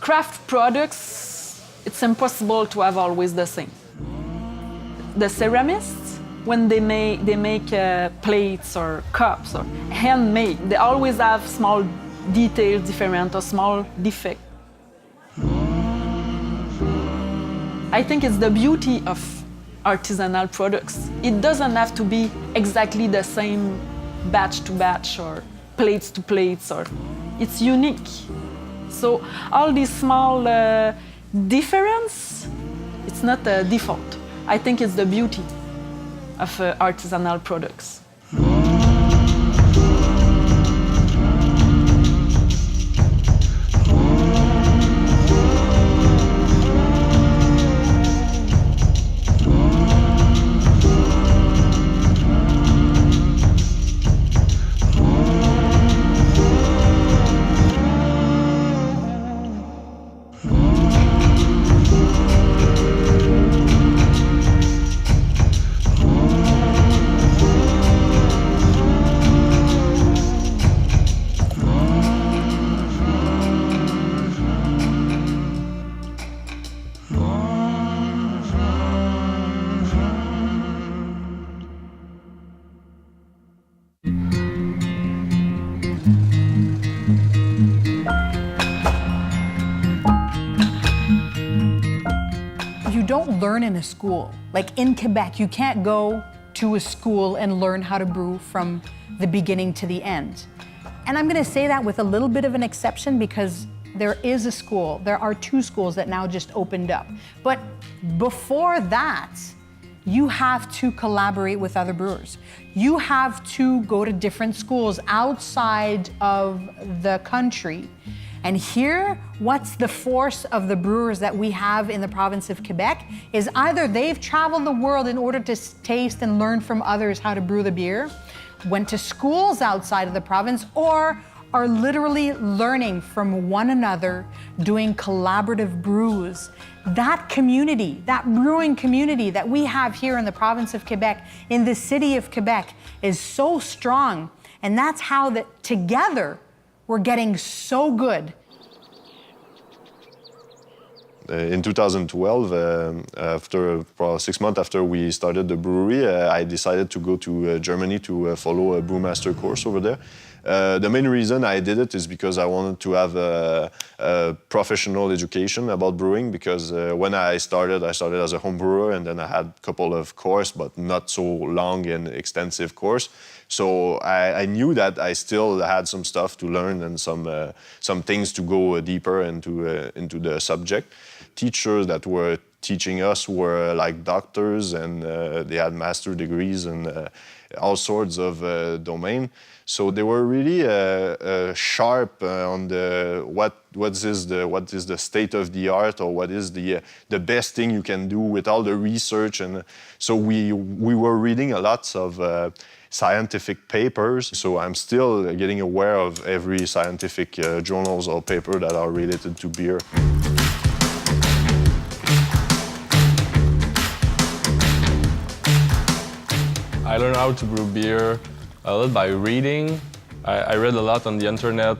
Craft products, it's impossible to have always the same. The ceramists, when they make plates or cups or handmade, they always have small details different or small defect. I think it's the beauty of artisanal products. It doesn't have to be exactly the same batch to batch or plates to plates, or it's unique. So all these small difference, it's not a default. I think it's the beauty of artisanal products. Learn in a school. Like in Quebec, you can't go to a school and learn how to brew from the beginning to the end. And I'm gonna say that with a little bit of an exception because there is a school, there are 2 schools that now just opened up. But before that, you have to collaborate with other brewers. You have to go to different schools outside of the country. And here, what's the force of the brewers that we have in the province of Quebec is either they've traveled the world in order to taste and learn from others how to brew the beer, went to schools outside of the province, or are literally learning from one another, doing collaborative brews. That community, that brewing community that we have here in the province of Quebec, in the city of Quebec, is so strong. And that's how that together, we're getting so good. In 2012, after probably 6 months after we started the brewery, I decided to go to Germany to follow a brewmaster course over there. The main reason I did it is because I wanted to have a professional education about brewing, because when I started as a home brewer, and then I had a couple of courses, but not so long and extensive course. So I knew that I still had some stuff to learn and some things to go deeper into the subject. Teachers that were teaching us were like doctors, and they had master degrees and all sorts of domain. So they were really sharp on what is the state of the art, or what is the best thing you can do with all the research. And so we were reading a lot of scientific papers. So I'm still getting aware of every scientific journals or paper that are related to beer. I learned how to brew beer a lot by reading. I read a lot on the internet,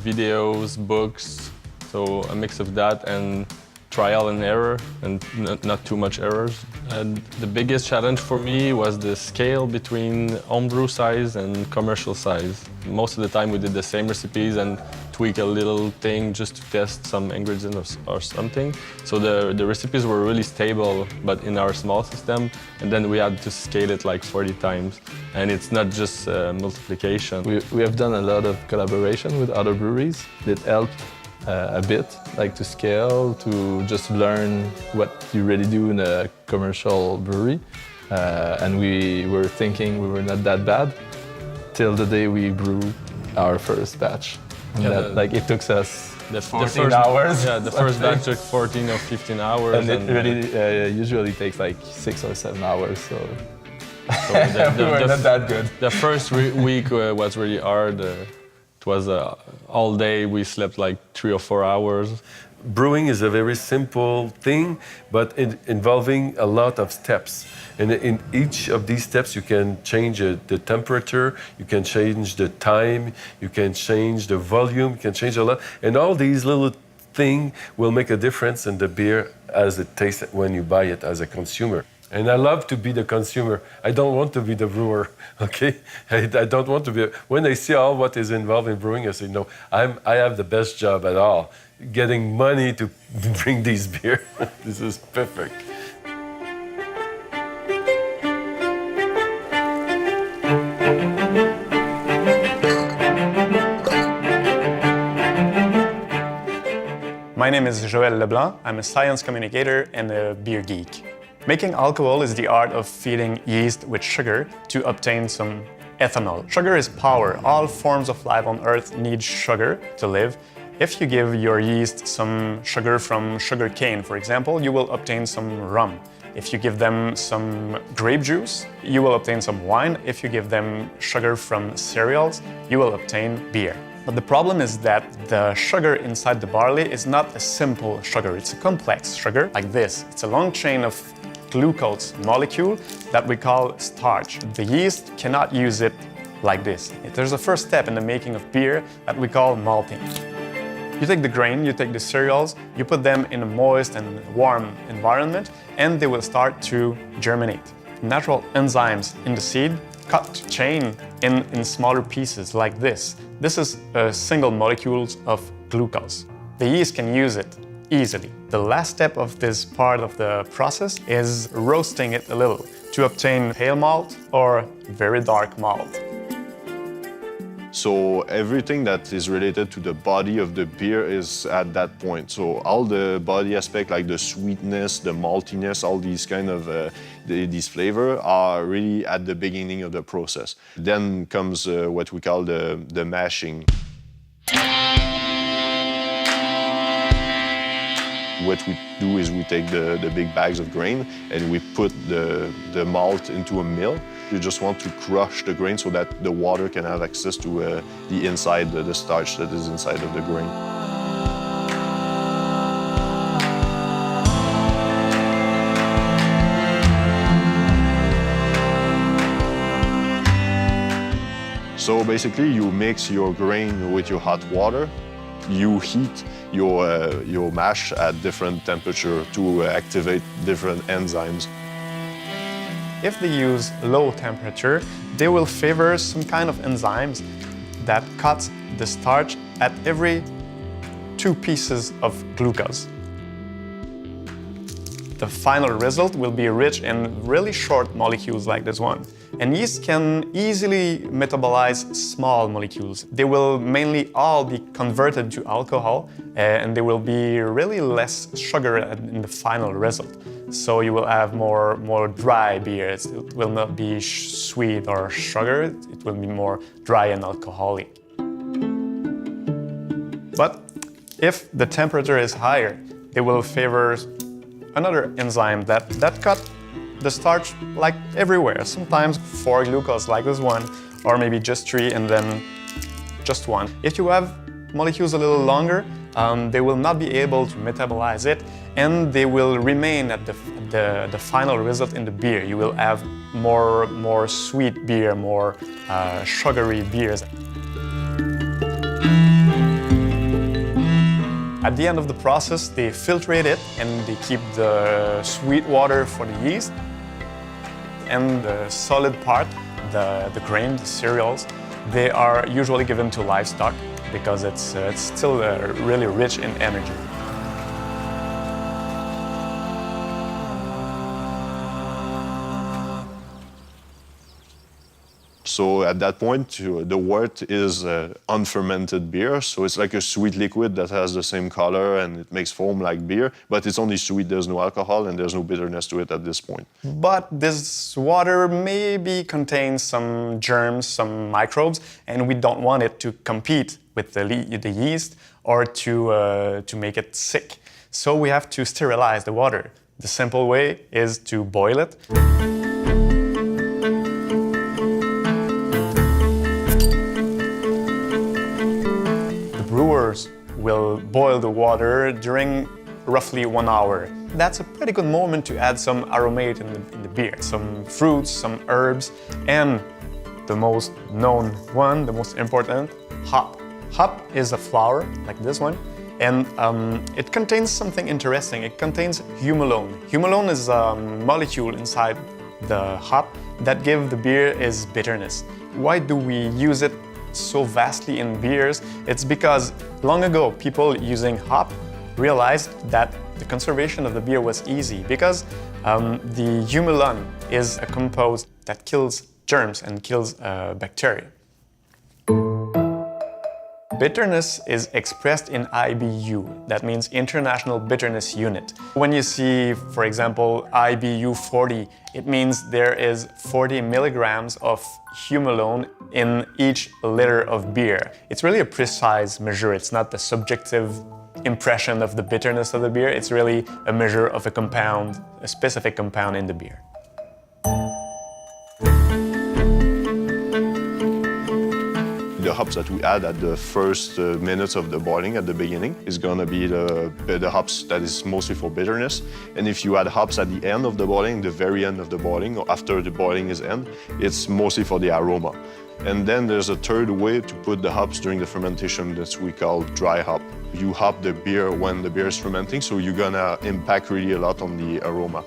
videos, books, so a mix of that and trial and error, and not too much errors. And the biggest challenge for me was the scale between homebrew size and commercial size. Most of the time we did the same recipes and tweak a little thing just to test some ingredients or something. So the recipes were really stable, but in our small system, and then we had to scale it like 40 times. And it's not just multiplication. We have done a lot of collaboration with other breweries that helped a bit, like to scale, to just learn what you really do in a commercial brewery. And we were thinking we were not that bad till the day we brew our first batch. And like it took us 14 hours. Yeah, the first batch took 14 or 15 hours. And it really usually takes like 6 or 7 hours, so we were not that good. The first week was really hard. It was all day, we slept like 3 or 4 hours. brewing is a very simple thing, but involving a lot of steps. And in each of these steps, you can change the temperature, you can change the time, you can change the volume, you can change a lot. And all these little things will make a difference in the beer as it tastes when you buy it as a consumer. And I love to be the consumer. I don't want to be the brewer, okay? I don't want to be. When I see all what is involved in brewing, I say, no, I have the best job at all. Getting money to bring these beer. This is perfect. My name is Joël Leblanc. I'm a science communicator and a beer geek. Making alcohol is the art of feeding yeast with sugar to obtain some ethanol. Sugar is power. All forms of life on Earth need sugar to live. If you give your yeast some sugar from sugar cane, for example, you will obtain some rum. If you give them some grape juice, you will obtain some wine. If you give them sugar from cereals, you will obtain beer. But the problem is that the sugar inside the barley is not a simple sugar. It's a complex sugar like this. It's a long chain of glucose molecule that we call starch. The yeast cannot use it like this. There's a first step in the making of beer that we call malting. You take the grain, you take the cereals, you put them in a moist and warm environment, and they will start to germinate. Natural enzymes in the seed cut chain in smaller pieces like this. This is single molecules of glucose. The yeast can use it easily. The last step of this part of the process is roasting it a little to obtain pale malt or very dark malt. So everything that is related to the body of the beer is at that point. So all the body aspect, like the sweetness, the maltiness, all these kind of these flavor are really at the beginning of the process. Then comes what we call the mashing. What we do is we take the big bags of grain and we put the malt into a mill. You just want to crush the grain so that the water can have access to the inside, the starch that is inside of the grain. So basically you mix your grain with your hot water. You heat your mash at different temperature to activate different enzymes. If they use low temperature, they will favor some kind of enzymes that cut the starch at every 2 pieces of glucose. The final result will be rich in really short molecules like this one. And yeast can easily metabolize small molecules. They will mainly all be converted to alcohol and there will be really less sugar in the final result. So you will have more dry beers. It will not be sweet or sugar, it will be more dry and alcoholic. But if the temperature is higher, they will favor another enzyme that cut the starch like everywhere. Sometimes 4 glucose like this one, or maybe just 3 and then just 1. If you have molecules a little longer, they will not be able to metabolize it and they will remain at the final result in the beer. You will have more sweet beer, more sugary beers. At the end of the process, they filtrate it and they keep the sweet water for the yeast. And the solid part, the grain, the cereals, they are usually given to livestock because it's still really rich in energy. So at that point, the wort is unfermented beer. So it's like a sweet liquid that has the same color and it makes foam like beer, but it's only sweet. There's no alcohol and there's no bitterness to it at this point. But this water maybe contains some germs, some microbes, and we don't want it to compete with the yeast or to make it sick. So we have to sterilize the water. The simple way is to boil it. Brewers will boil the water during roughly 1 hour. That's a pretty good moment to add some aromate in the beer, some fruits, some herbs, and the most known one, the most important, hop. Hop is a flower, like this one, and it contains something interesting. It contains humulone. Humulone is a molecule inside the hop that gives the beer its bitterness. Why do we use it so vastly in beers? It's because long ago, people using hop realized that the conservation of the beer was easy because the humulone is a compound that kills germs and kills bacteria. Bitterness is expressed in IBU, that means International Bitterness Unit. When you see, for example, IBU 40, it means there is 40 milligrams of humulone in each liter of beer. It's really a precise measure, it's not the subjective impression of the bitterness of the beer, it's really a measure of a compound, a specific compound in the beer. The hops that we add at the first minutes of the boiling at the beginning is gonna be the hops that is mostly for bitterness. And if you add hops at the end of the boiling, the very end of the boiling, or after the boiling is end, it's mostly for the aroma. And then there's a third way to put the hops during the fermentation that we call dry hop. You hop the beer when the beer is fermenting, so you're gonna impact really a lot on the aroma.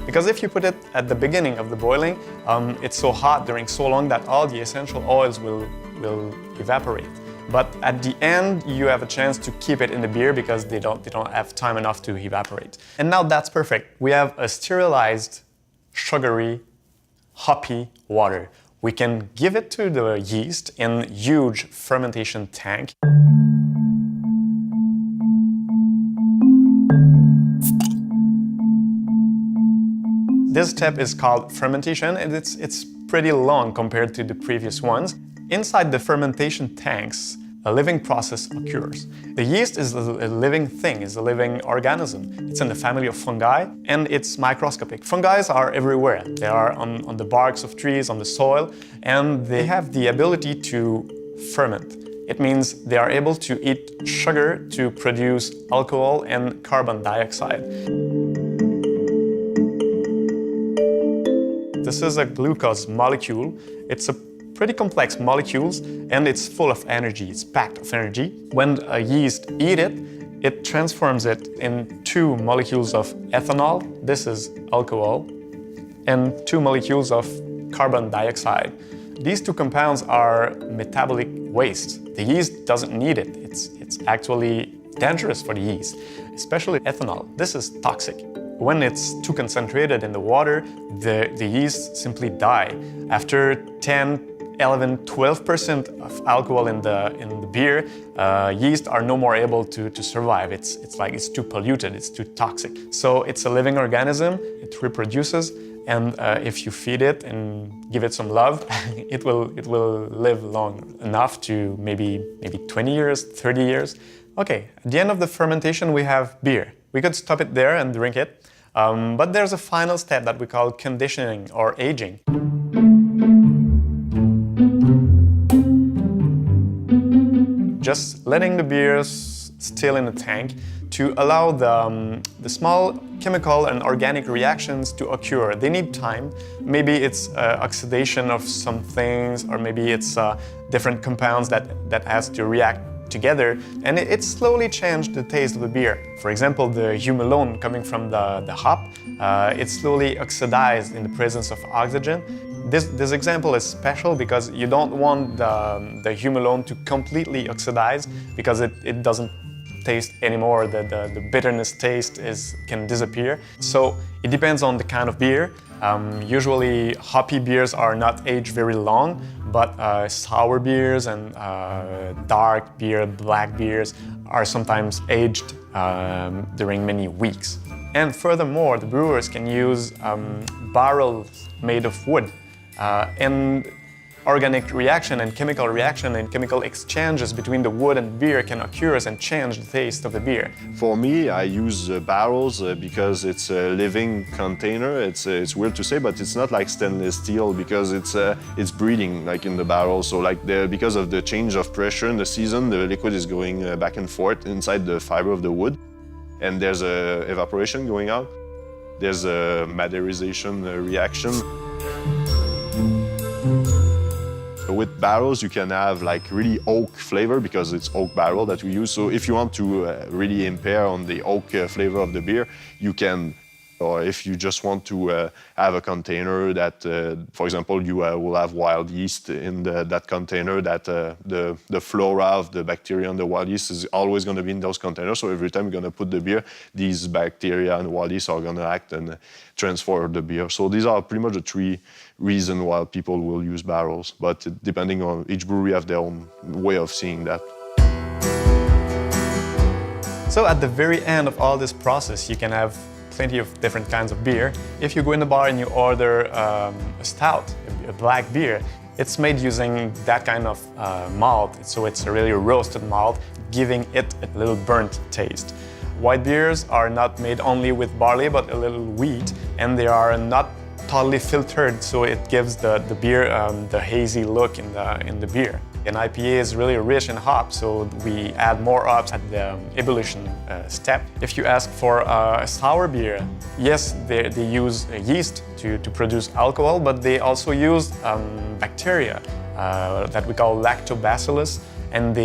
Because if you put it at the beginning of the boiling, it's so hot during so long that all the essential oils will evaporate. But at the end, you have a chance to keep it in the beer because they don't have time enough to evaporate. And now that's perfect. We have a sterilized, sugary, hoppy water. We can give it to the yeast in huge fermentation tank. This step is called fermentation, and it's pretty long compared to the previous ones. Inside the fermentation tanks, a living process occurs. The yeast is a living thing, is a living organism. It's in the family of fungi, and it's microscopic. Fungi are everywhere. They are on the barks of trees, on the soil, and they have the ability to ferment. It means they are able to eat sugar to produce alcohol and carbon dioxide. This is a glucose molecule. It's a pretty complex molecules, and it's full of energy. It's packed of energy. When a yeast eats it, it transforms it in 2 molecules of ethanol. This is alcohol, and 2 molecules of carbon dioxide. These 2 compounds are metabolic waste. The yeast doesn't need it. It's actually dangerous for the yeast, especially ethanol. This is toxic. When it's too concentrated in the water, the yeast simply die. After 10, 11, 12% of alcohol in the beer, yeast are no more able to survive. It's like it's too polluted, it's too toxic. So it's a living organism, it reproduces, and if you feed it and give it some love, it will live long enough to maybe 20 years, 30 years. Okay, at the end of the fermentation we have beer. We could stop it there and drink it, but there's a final step that we call conditioning or aging. Just letting the beers still in the tank to allow the small chemical and organic reactions to occur. They need time. Maybe it's oxidation of some things, or maybe it's different compounds that has to react together, and it slowly changed the taste of the beer. For example, the humulone coming from the hop, it's slowly oxidized in the presence of oxygen. This example is special because you don't want the humulone to completely oxidize because it doesn't taste anymore. The bitterness taste can disappear. So it depends on the kind of beer. Usually hoppy beers are not aged very long, but sour beers and dark beer, black beers are sometimes aged during many weeks. And furthermore, the brewers can use barrels made of wood. And organic reaction and chemical exchanges between the wood and beer can occur and change the taste of the beer. For me, I use barrels because it's a living container. It's weird to say, but it's not like stainless steel because it's breathing like in the barrel. So like because of the change of pressure in the season, the liquid is going back and forth inside the fiber of the wood, and there's a evaporation going out. There's a maderization reaction. With barrels, you can have like really oak flavor because it's oak barrel that we use. So if you want to really impair on the oak flavor of the beer, you can. Or if you just want to have a container that, for example, you will have wild yeast in that container, that the flora of the bacteria and the wild yeast is always going to be in those containers. So every time you're going to put the beer, these bacteria and wild yeast are going to act and transfer the beer. So these are pretty much the three reasons why people will use barrels. But depending on each brewery have their own way of seeing that. So at the very end of all this process, you can have plenty of different kinds of beer. If you go in the bar and you order a stout, a black beer, it's made using that kind of malt. So it's a really roasted malt, giving it a little burnt taste. White beers are not made only with barley, but a little wheat, and they are not totally filtered, so it gives the beer the hazy look in the beer. An IPA is really rich in hops, so we add more hops at the ebullition step. If you ask for a sour beer, yes, they use yeast to produce alcohol, but they also use bacteria that we call lactobacillus, and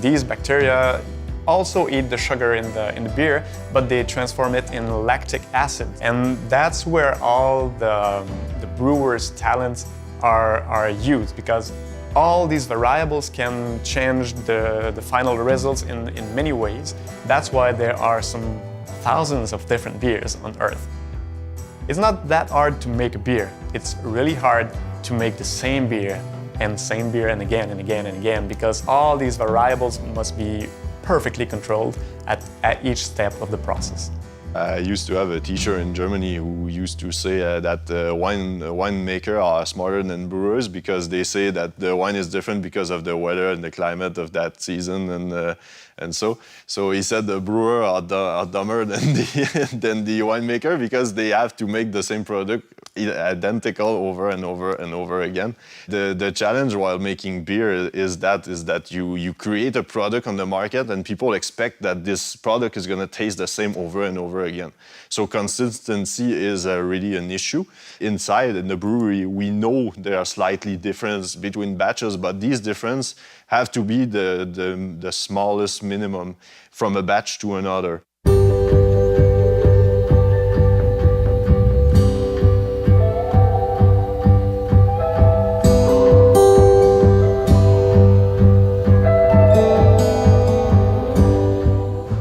these bacteria also eat the sugar in the beer, but they transform it in lactic acid. And that's where all the brewers' talents are used, because all these variables can change the final results in many ways. That's why there are some thousands of different beers on Earth. It's not that hard to make a beer. It's really hard to make the same beer and again and again and again, because all these variables must be perfectly controlled at each step of the process. I used to have a teacher in Germany who used to say that winemakers are smarter than brewers because they say that the wine is different because of the weather and the climate of that season, and so he said the brewer are dumber than the winemaker because they have to make the same product identical over and over and over again. The challenge while making beer is that you create a product on the market and people expect that this product is going to taste the same over and over again. So consistency is really an issue. Inside in the brewery, we know there are slightly differences between batches, but these differences have to be the smallest minimum from a batch to another.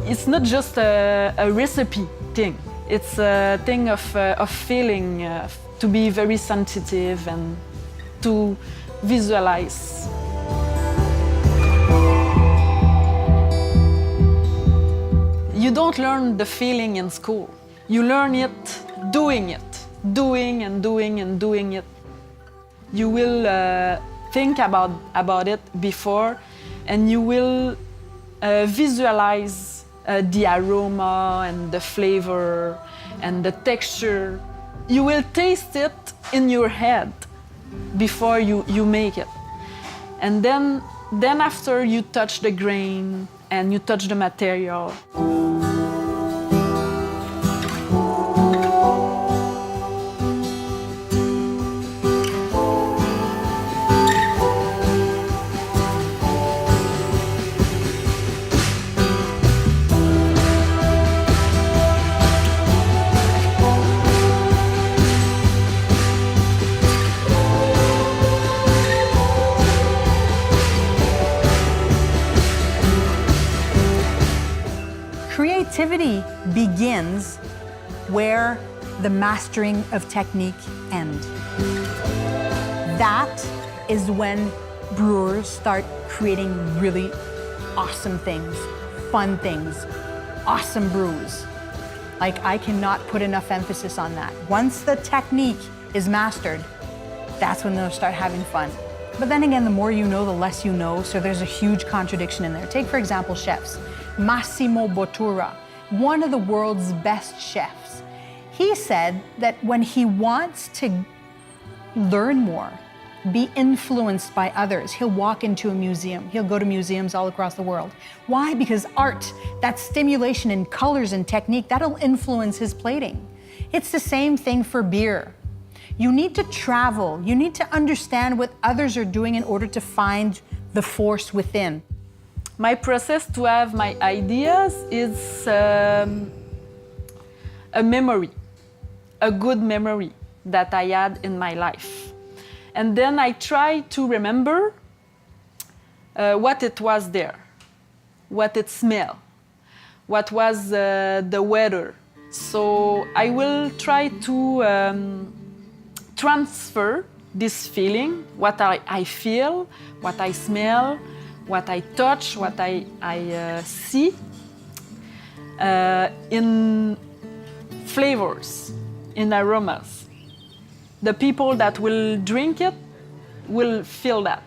It's not just a recipe thing. It's a thing of feeling, to be very sensitive and to visualize. You don't learn the feeling in school. You learn it doing and doing it. You will think about it before, and you will visualize the aroma and the flavor and the texture. You will taste it in your head before you make it. And then after you touch the grain and you touch the material. Creativity begins where the mastering of technique ends. That is when brewers start creating really awesome things, fun things, awesome brews. Like, I cannot put enough emphasis on that. Once the technique is mastered, that's when they'll start having fun. But then again, the more you know, the less you know, so there's a huge contradiction in there. Take, for example, chefs. Massimo Bottura, one of the world's best chefs. He said that when he wants to learn more, be influenced by others, he'll walk into a museum. He'll go to museums all across the world. Why? Because art, that stimulation in colors and technique, that'll influence his plating. It's the same thing for beer. You need to travel. You need to understand what others are doing in order to find the force within. My process to have my ideas is a memory, a good memory that I had in my life. And then I try to remember what it was there, what it smelled, what was the weather. So I will try to transfer this feeling, what I feel, what I smell, what I touch, what I see, in flavors, in aromas. The people that will drink it will feel that.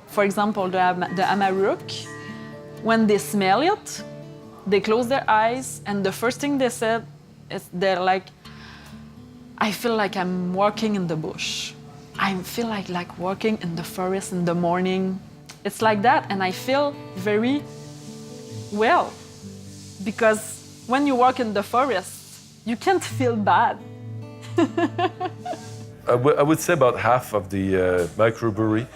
For example, the Amaruk, when they smell it, they close their eyes, and the first thing they said is they're like, I feel like I'm walking in the bush. I feel like walking in the forest in the morning. It's like that, and I feel very well. Because when you walk in the forest, you can't feel bad. I would say about half of the microbrewery,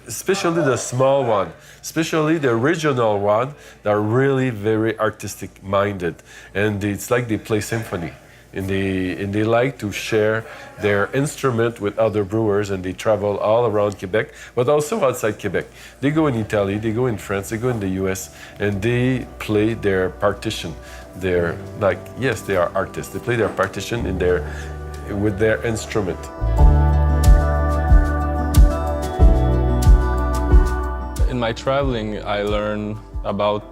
especially the small one, especially the regional one, that are really very artistic minded, and it's like they play symphony, and they like to share their instrument with other brewers, and they travel all around Quebec, but also outside Quebec. They go in Italy, they go in France, they go in the US, and they play their partition. They're like, yes, they are artists. They play their partition with their instrument. In my traveling, I learned about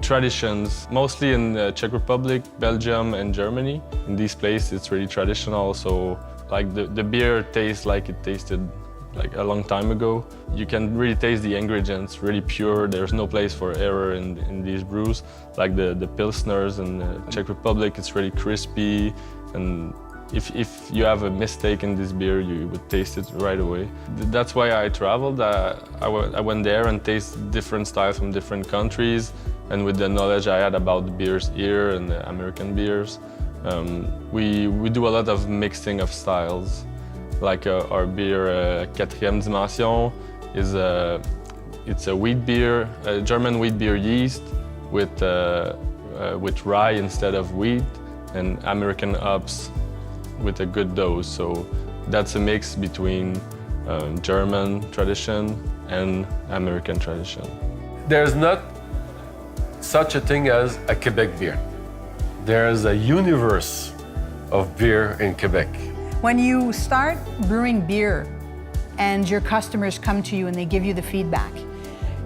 traditions, mostly in the Czech Republic, Belgium, and Germany. In these places, it's really traditional, so like the beer tastes like it tasted like a long time ago. You can really taste the ingredients, really pure. There's no place for error in these brews. Like the Pilsners in the Czech Republic, it's really crispy, and if you have a mistake in this beer, you would taste it right away. That's why I traveled. I went there and tasted different styles from different countries, and with the knowledge I had about the beers here and the American beers, we do a lot of mixing of styles. Like our beer, Quatrième Dimension, it's a wheat beer, a German wheat beer yeast with rye instead of wheat, and American hops with a good dose. So that's a mix between German tradition and American tradition. There's not such a thing as a Quebec beer. There's a universe of beer in Quebec. When you start brewing beer and your customers come to you and they give you the feedback,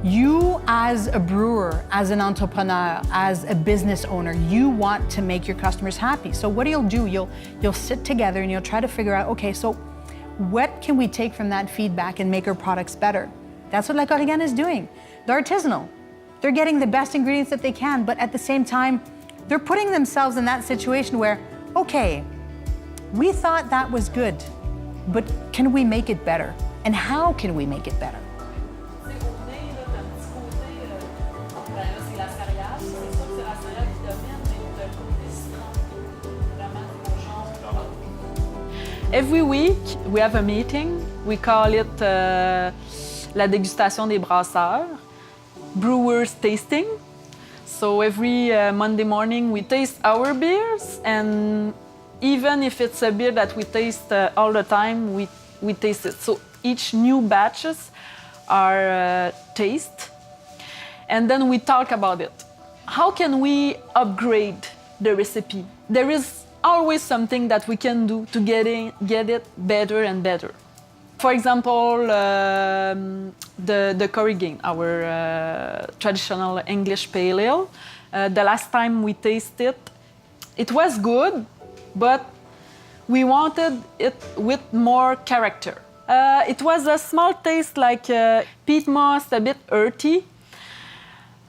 you as a brewer, as an entrepreneur, as a business owner, you want to make your customers happy. So what you'll do, you'll sit together and you'll try to figure out, okay, so what can we take from that feedback and make our products better? That's what La Korrigane is doing. They're artisanal. They're getting the best ingredients that they can, but at the same time, they're putting themselves in that situation where, okay, we thought that was good, but can we make it better? And how can we make it better? Every week, we have a meeting. We call it la dégustation des brasseurs, brewers tasting. So every Monday morning, we taste our beers, and even if it's a beer that we taste all the time, we taste it. So each new batches are taste, and then we talk about it. How can we upgrade the recipe? There is always something that we can do to get it better and better. For example, the Korrigane, our traditional English pale ale. The last time we tasted it was good, but we wanted it with more character. It was a small taste like peat moss, a bit earthy.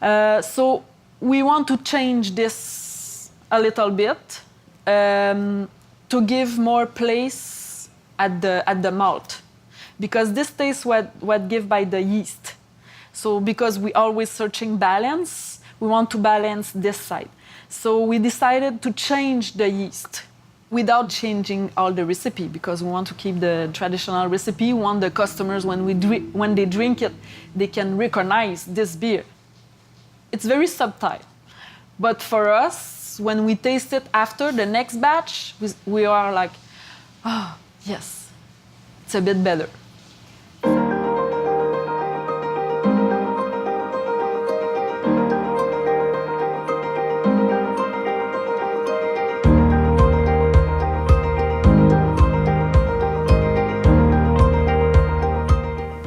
So we want to change this a little bit to give more place at the malt, because this tastes what give by the yeast. So because we always searching balance, we want to balance this side. So we decided to change the yeast without changing all the recipe, because we want to keep the traditional recipe. We want the customers, when they drink it, they can recognize this beer. It's very subtle. But for us, when we taste it after the next batch, we are like, oh, yes, it's a bit better.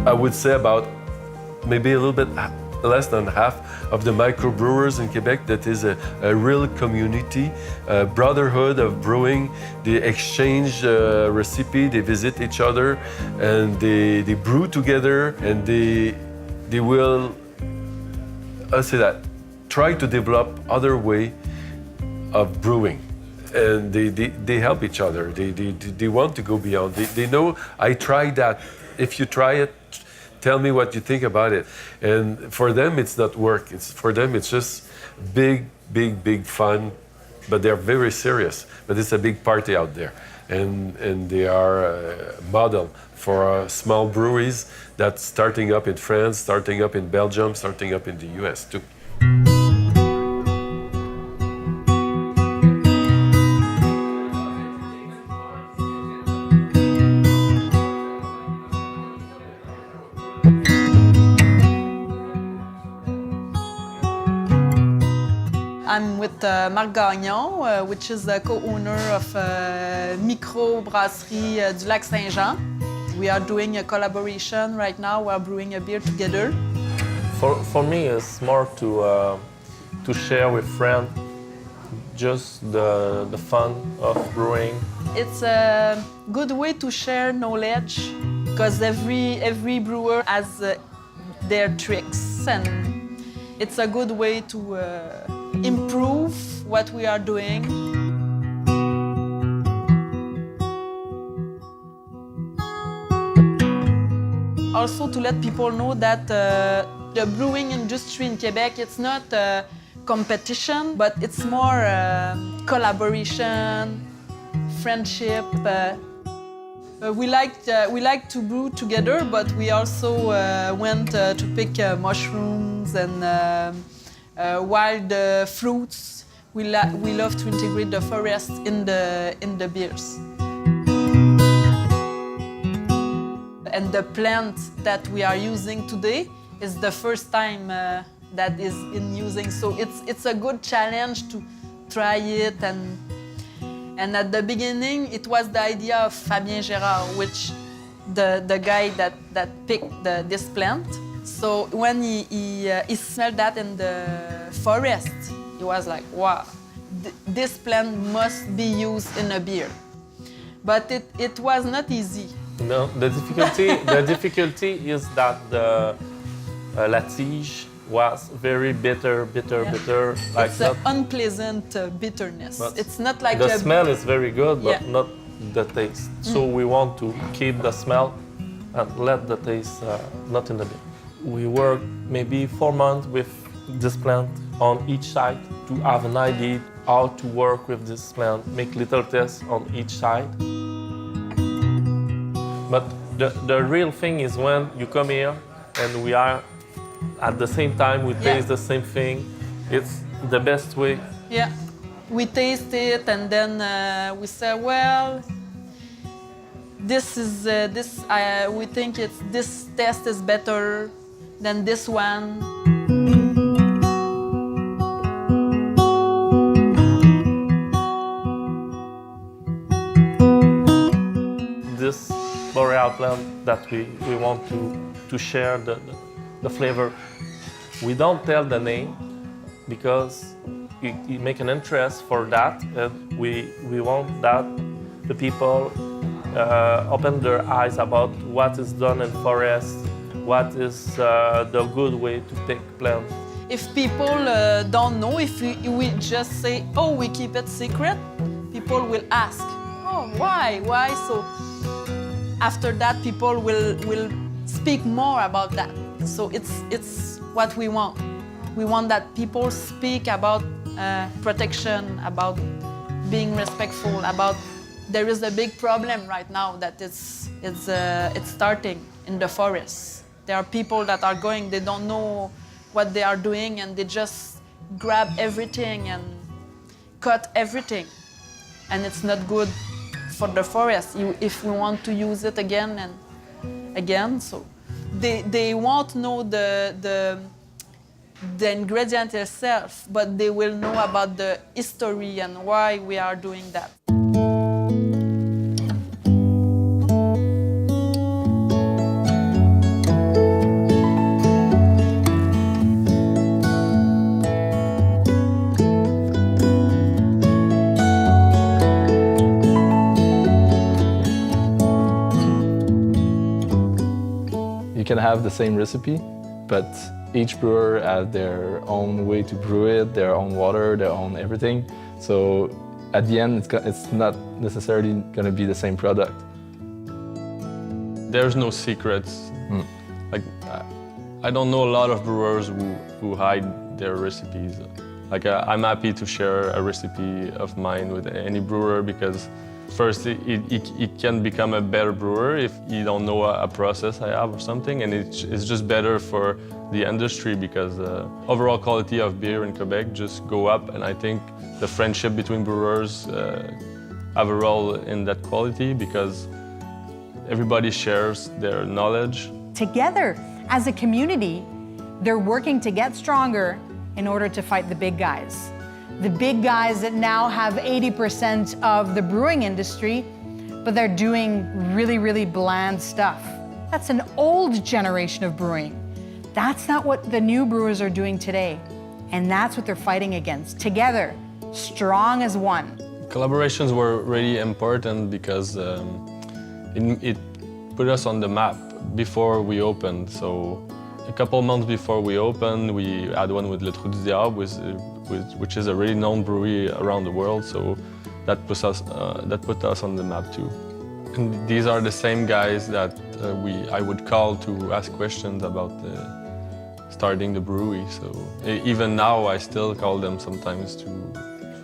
I would say about maybe a little bit less than half of the microbrewers in Quebec. That is a real community, a brotherhood of brewing. They exchange recipe, they visit each other, and they brew together, and they will, I'll say that, try to develop other way of brewing. And they help each other. They want to go beyond. They know, I tried that. If you try it, tell me what you think about it. And for them, it's not work. For them, it's just big fun. But they're very serious. But it's a big party out there. And they are a model for small breweries that's starting up in France, starting up in Belgium, starting up in the US too. I'm with Marc Gagnon, which is the co-owner of microbreweries du Lac Saint-Jean. We are doing a collaboration right now. We are brewing a beer together. For me, it's more to share with friends just the fun of brewing. It's a good way to share knowledge, because every brewer has their tricks, and it's a good way to improve what we are doing. Also to let people know that the brewing industry in Quebec, it's not a competition, but it's more collaboration, friendship. We like to brew together, but we also went to pick mushrooms and wild fruits. We love to integrate the forest in the beers. And the plant that we are using today is the first time that is in using. So it's a good challenge to try it. And at the beginning, it was the idea of Fabien Gérard, which the guy that picked this plant. So when he smelled that in the forest, he was like, wow, this plant must be used in a beer. But it was not easy. No, the difficulty is that the la tige was very bitter. Like it's an unpleasant bitterness. It's not like the smell is very good, but not the taste. So we want to keep the smell and let the taste not in the beer. We work maybe 4 months with this plant on each side to have an idea how to work with this plant, make little tests on each side. But the real thing is when you come here and we are at the same time, we taste the same thing. It's the best way. Yeah, we taste it and then we say, well, this is we think this test is better than this one. This boreal plant that we want to share the flavor. We don't tell the name because it make an interest for that, and we want that the people open their eyes about what is done in forest, what is the good way to take plants. If people don't know, if we just say, oh, we keep it secret, people will ask, oh, why? So after that, people will speak more about that. So it's what we want. We want that people speak about protection, about being respectful, about there is a big problem right now that it's starting in the forest. There are people that are going, they don't know what they are doing, and they just grab everything and cut everything. And it's not good for the forest if we want to use it again and again. So they won't know the ingredient itself, but they will know about the history and why we are doing that. You can have the same recipe, but each brewer has their own way to brew it, their own water, their own everything. So at the end, it's not necessarily going to be the same product. There's no secrets. Like, I don't know a lot of brewers who hide their recipes. Like, I'm happy to share a recipe of mine with any brewer because first, it can become a better brewer if you don't know a process I have or something, and it's just better for the industry because the overall quality of beer in Quebec just go up, and I think the friendship between brewers have a role in that quality because everybody shares their knowledge. Together, as a community, they're working to get stronger in order to fight the big guys. The big guys that now have 80% of the brewing industry, but they're doing really, really bland stuff. That's an old generation of brewing. That's not what the new brewers are doing today. And that's what they're fighting against. Together, strong as one. Collaborations were really important because it put us on the map before we opened. So a couple months before we opened, we had one with Le Trou du Diable, which is a really known brewery around the world. So that put us on the map too. And these are the same guys that I would call to ask questions about starting the brewery. So even now, I still call them sometimes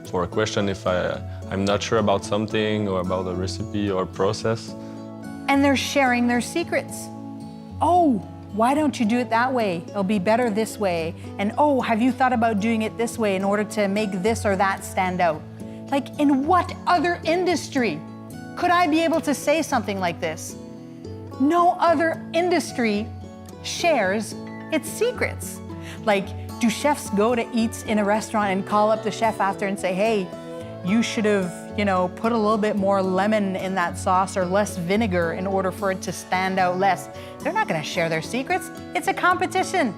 for a question if I'm not sure about something or about a recipe or process. And they're sharing their secrets. Oh, why don't you do it that way? It'll be better this way. And oh, have you thought about doing it this way in order to make this or that stand out? Like, in what other industry could I be able to say something like this? No other industry shares its secrets. Like, do chefs go to eat in a restaurant and call up the chef after and say, hey, you should have, put a little bit more lemon in that sauce or less vinegar in order for it to stand out less? They're not gonna share their secrets. It's a competition.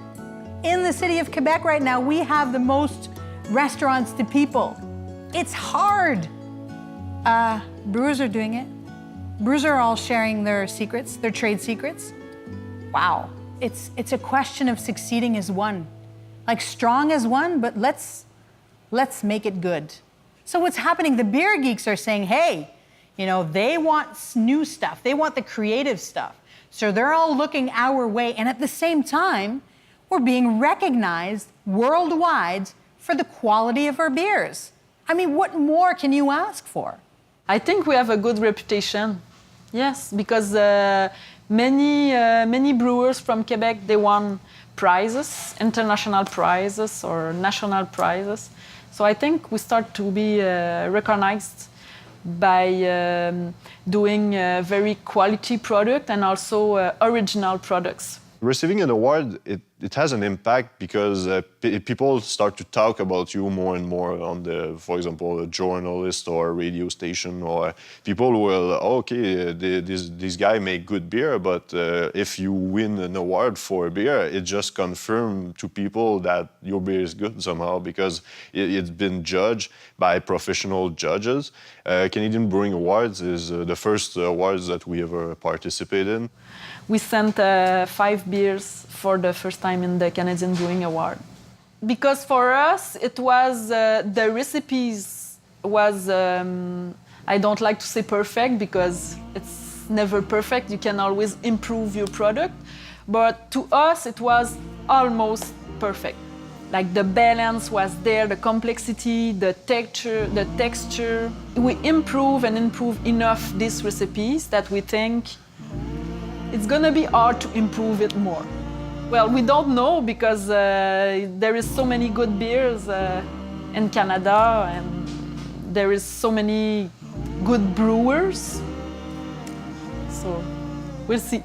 In the city of Quebec right now, we have the most restaurants to people. It's hard. Brewers are doing it. Brewers are all sharing their secrets, their trade secrets. Wow. It's a question of succeeding as one. Like, strong as one, but let's make it good. So what's happening, the beer geeks are saying, hey, they want new stuff. They want the creative stuff. So they're all looking our way. And at the same time, we're being recognized worldwide for the quality of our beers. I mean, what more can you ask for? I think we have a good reputation. Yes, because many brewers from Quebec, they won prizes, international prizes or national prizes. So I think we start to be recognized by doing very quality product and also original products. Receiving an award, it has an impact because people start to talk about you more and more on the, for example, a journalist or a radio station, or people will, okay, this guy make good beer, but if you win an award for a beer, it just confirms to people that your beer is good somehow because it's been judged by professional judges. Canadian Brewing Awards is the first awards that we ever participated in. We sent 5 beers for the first time in the Canadian Brewing Award. Because for us, it was, the recipes was, I don't like to say perfect because it's never perfect. You can always improve your product. But to us, it was almost perfect. Like the balance was there, the complexity, the texture. We improve and improve enough these recipes that we think it's gonna be hard to improve it more. Well, we don't know because there is so many good beers in Canada and there is so many good brewers. So we'll see.